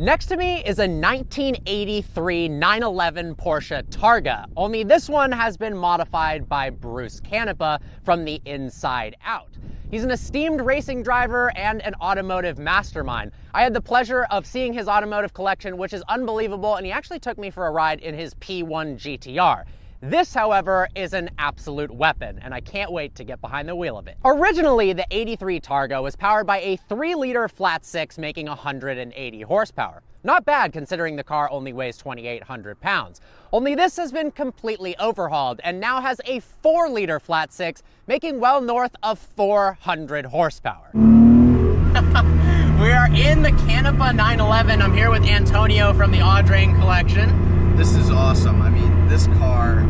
Next to me is a 1983 911 Porsche Targa, only this one has been modified by Bruce Canepa from the inside out. He's an esteemed racing driver and an automotive mastermind. I had the pleasure of seeing his automotive collection, which is unbelievable, and he actually took me for a ride in his P1 GTR. This, however, is an absolute weapon, and I can't wait to get behind the wheel of it. Originally, the 83 Targa was powered by a 3-liter flat six making 180 horsepower. Not bad considering the car only weighs 2,800 pounds. Only this has been completely overhauled and now has a 4-liter flat six making well north of 400 horsepower. We are in the Canepa 911. I'm here with Antonio from the Audrain collection. This is awesome. I mean, this car,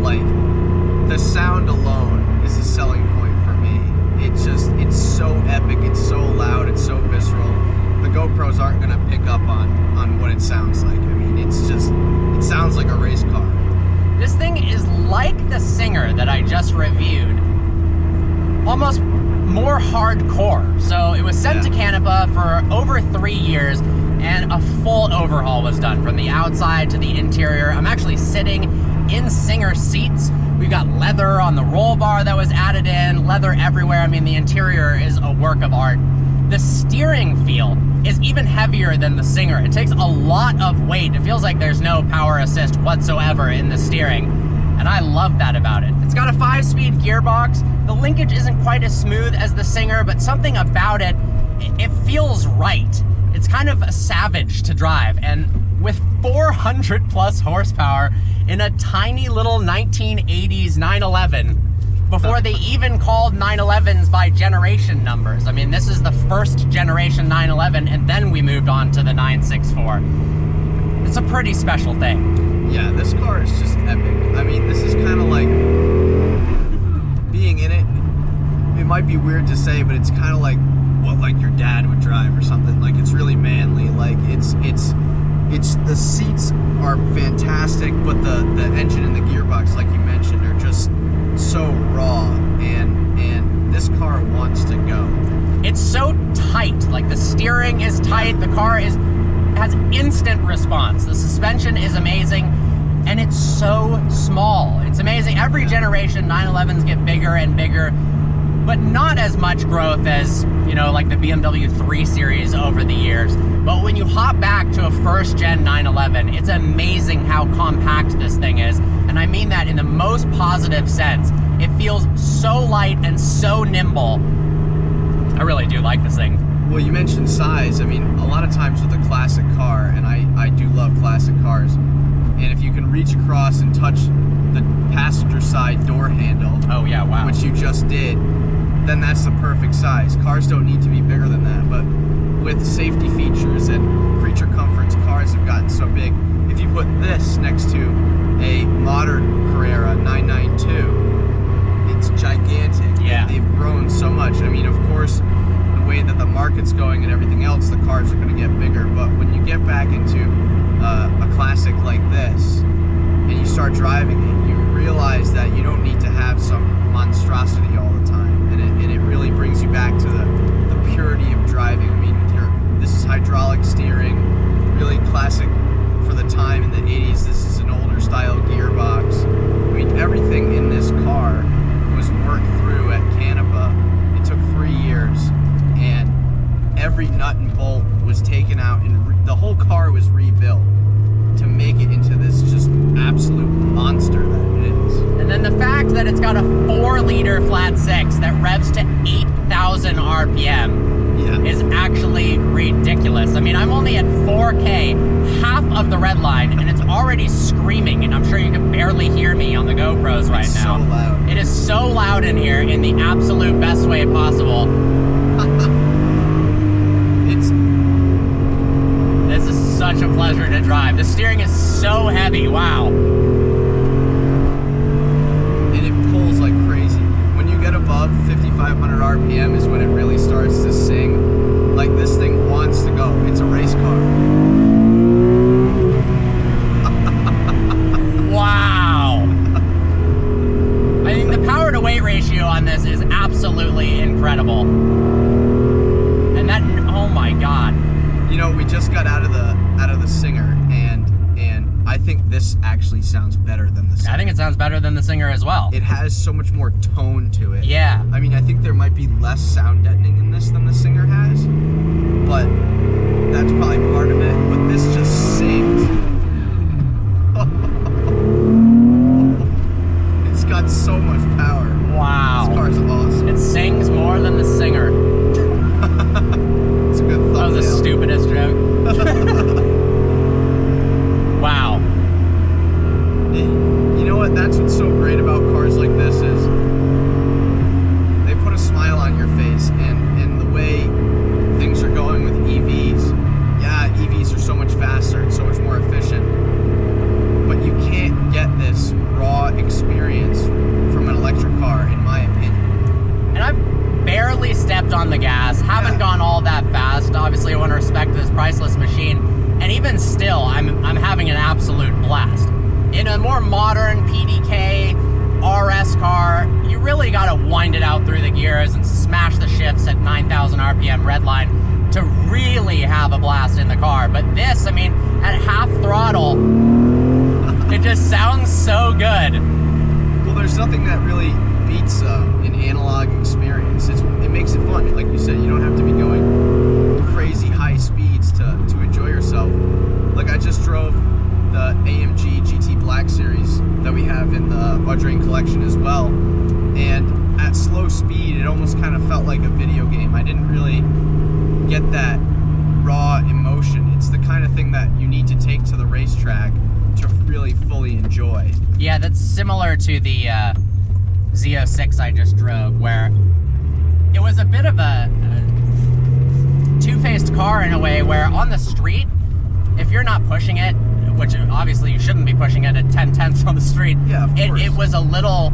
like, the sound alone is a selling point for me. It's so epic, it's so loud, it's so visceral. The GoPros aren't gonna pick up on what it sounds like. I mean, it sounds like a race car. This thing is like the Singer that I just reviewed, almost more hardcore. So it was sent to Canepa for over 3 years, and a full overhaul was done from the outside to the interior. I'm actually sitting in Singer seats. We've got leather on the roll bar that was added in, leather everywhere. I mean, the interior is a work of art. The steering feel is even heavier than the Singer. It takes a lot of weight. It feels like there's no power assist whatsoever in the steering, and I love that about it. It's got a 5-speed gearbox. The linkage isn't quite as smooth as the Singer, but something about it, it feels right. It's kind of a savage to drive, and with 400 plus horsepower in a tiny little 1980s 911, before they even called 911s by generation numbers. I mean, this is the first generation 911, and then we moved on to the 964. It's a pretty special thing. Yeah, this car is just epic. I mean, this is kind of like being in it. It might be weird to say, but it's kind of like what like your dad would drive or something. Like, it's really manly. Like, it's the seats are fantastic, but the engine and the gearbox, like you mentioned, are just so raw, and this car wants to go. It's so tight. Like, the steering is tight, the car has instant response, the suspension is amazing, and it's so small. It's amazing. Every generation 911s get bigger and bigger, but not as much growth as, you know, like the BMW 3 Series over the years. But when you hop back to a first gen 911, it's amazing how compact this thing is. And I mean that in the most positive sense. It feels so light and so nimble. I really do like this thing. Well, you mentioned size. I mean, a lot of times with a classic car, and I do love classic cars, and if you can reach across and touch the passenger side door handle, oh yeah, wow, which you just did, then that's the perfect size. Cars don't need to be bigger than that, but with safety features and creature comforts, cars have gotten so big. If you put this next to a modern Carrera 992, it's gigantic. Yeah. They've grown so much. I mean, of course, the way that the market's going and everything else, the cars are going to get bigger, but when you get back into a classic like this, and you start driving it, you realize that you don't need to have some monstrosity all the time, and it really brings you back to the purity of driving. I mean, this is hydraulic steering, really classic for the time in the 80s. This is an older style gearbox. I mean, everything in this car was worked through at Canepa. It took 3 years, and every nut and bolt was taken out, and the whole car was rebuilt to make it into this just absolute monster that it is. And then the fact that it's got a 4-liter flat six that revs to 8,000 RPM is actually ridiculous. I mean, I'm only at 4K, half of the red line, and it's already screaming, and I'm sure you can barely hear me on the GoPros right now. It's so loud. It is so loud in here in the absolute best way possible. This is such a pleasure to drive. The steering is so heavy, wow. And it pulls like crazy. When you get above 5,500 RPM is when it really starts to sing. Like, this thing wants to go. It's a race car. Wow. I think the power to weight ratio on this is absolutely incredible. And that, oh my God. You know, we just got out of the Singer, and I think this actually sounds better than the Singer. I think it sounds better than the Singer as well. It has so much more tone to it. Yeah. I mean, I think there might be less sound deadening in this than the Singer has, but that's probably part of it. But this just sings. It's got so much power. Wow. This car's awesome. It sings more than the Singer. It's a good thumbnail. That was the stupidest joke. Wow. You know what? That's what's so great about cars like this is they put a smile on your face, and the way things are going with EVs. Yeah, EVs are so much faster and so much more efficient, but you can't get this raw experience from an electric car, in my opinion. And I've barely stepped on the gas, haven't gone all that fast. Obviously, I want to respect this priceless machine. And even still, I'm having an absolute blast. In a more modern PDK RS car, you really got to wind it out through the gears and smash the shifts at 9,000 RPM redline to really have a blast in the car. But this, I mean, at half throttle, it just sounds so good. Well, there's nothing that really beats an analog experience. It makes it fun. Like you said, you don't have to be going crazy high speeds to enjoy yourself. Like I just drove the AMG GT Black Series that we have in the Audrey collection as well, and at slow speed it almost kind of felt like a video game. I didn't really get that raw emotion. It's the kind of thing that you need to take to the racetrack to really fully enjoy. Yeah, that's similar to the Z06 I just drove, where it was a bit of a two-faced car in a way, where on the street, if you're not pushing it, which obviously you shouldn't be pushing it at 10 tenths on the street, yeah, of course. It was a little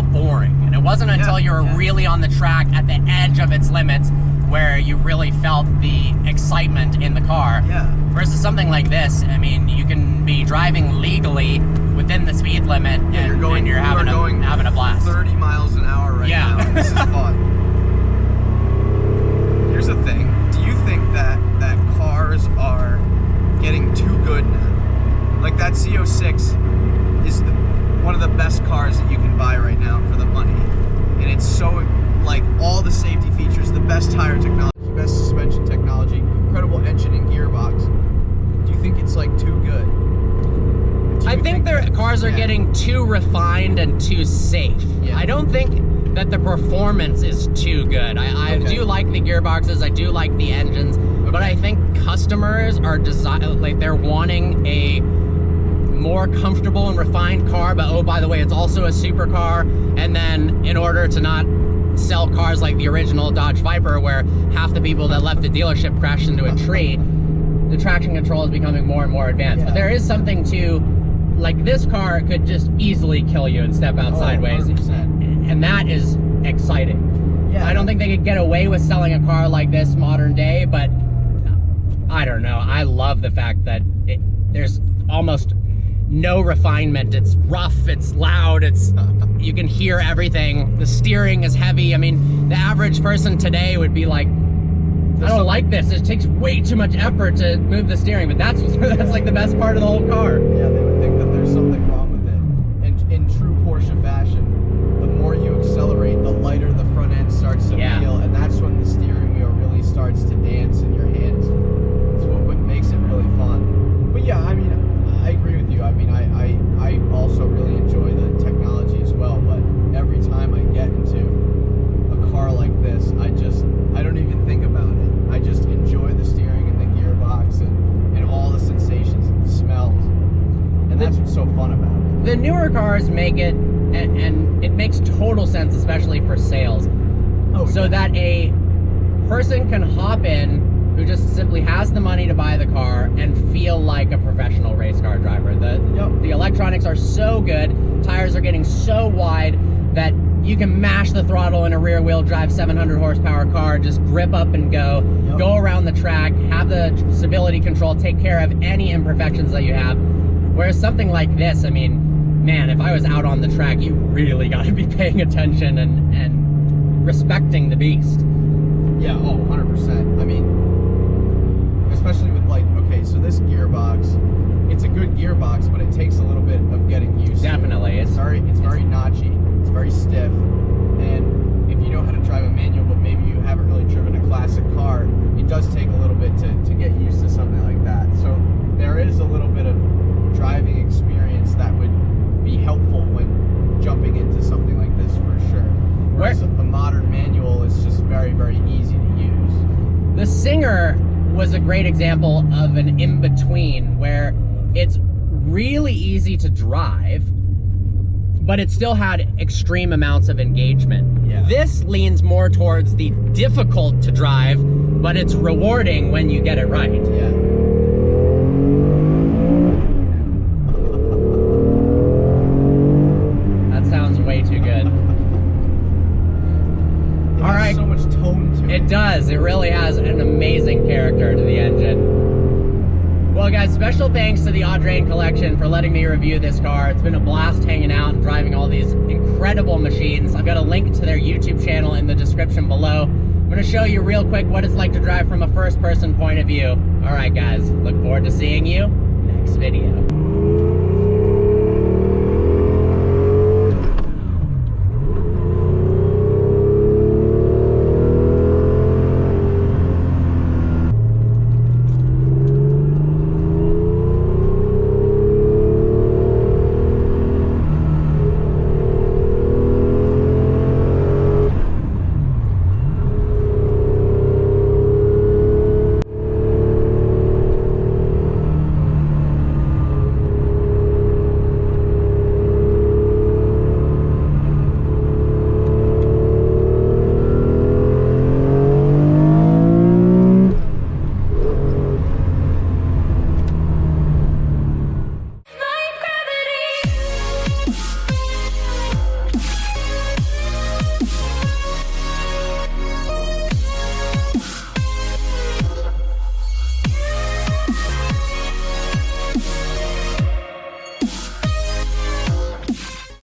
boring. And it wasn't until you were really on the track at the edge of its limits where you really felt the excitement in the car. Yeah. Versus something like this, I mean, you can be driving legally within the speed limit, and you're having a blast. 30 miles an hour right now. This is fun. Here's the thing. Do you think that cars are getting too good now? Like that Z06 is one of the best cars that you can buy right now for the money. And it's so, like, all the safety features, the best tire technology, best suspension technology, incredible engine and gearbox. Do you think it's, like, too good? I think their cars are getting too refined and too safe. Yeah. I don't think that the performance is too good. I do like the gearboxes, I do like the engines, but I think customers are they're wanting a more comfortable and refined car, but oh, by the way, it's also a supercar. And then in order to not sell cars like the original Dodge Viper, where half the people that left the dealership crashed into a tree, the traction control is becoming more and more advanced. But there is something to, like, this car could just easily kill you and step out sideways. 100%. And that is exciting. Yeah. I don't think they could get away with selling a car like this modern day, but I don't know. I love the fact that there's almost no refinement. It's rough, it's loud, you can hear everything. The steering is heavy. I mean, the average person today would be like, I don't like this. It takes way too much effort to move the steering, but that's like the best part of the whole car. Yeah, they would think that there's something wrong with it. And in true Porsche fashion, the more you accelerate, the lighter the front end starts to feel, and that's when the steering wheel really starts to dance in your hands. It's what makes it really fun. But yeah, I mean, I agree with you. I mean, I also really enjoy the technology as well, but every time I get into a car like this, I don't even think about it. I just enjoy the steering and the gearbox and all the sensations and the smells. And that's what's so fun about it. The newer cars make it, and it makes total sense, especially for sales. So that a person can hop in who just simply has the money to buy the car and feel like a professional race car driver. The electronics are so good, tires are getting so wide that you can mash the throttle in a rear wheel drive 700 horsepower car, just grip up and go around the track, have the stability control, take care of any imperfections that you have. Whereas something like this, I mean, man, if I was out on the track, you really got to be paying attention and respecting the beast. Yeah, 100%. I mean, especially with like, okay, so this gearbox, it's a good gearbox, but it takes a little bit of getting used Definitely. to. It's very notchy, it's very stiff, and if you know how to drive a manual, but maybe you haven't really driven a classic car, it does take a little bit to get used to something like that. So there is a little bit of driving experience that would be helpful when jumping into something like this for sure. Whereas a modern manual is just very, very easy to use. The Singer was a great example of an in-between where it's really easy to drive, but it still had extreme amounts of engagement. Yeah. This leans more towards the difficult to drive, but it's rewarding when you get it right. Yeah. That sounds way too good. It has so much tone to it. It does. It really has an amazing character to the engine. Well, guys, special thanks to the Audrain Collection for letting me review this car. It's been a blast hanging out and driving all these incredible machines. I've got a link to their YouTube channel in the description below. I'm going to show you real quick what it's like to drive from a first-person point of view. All right, guys, look forward to seeing you next video.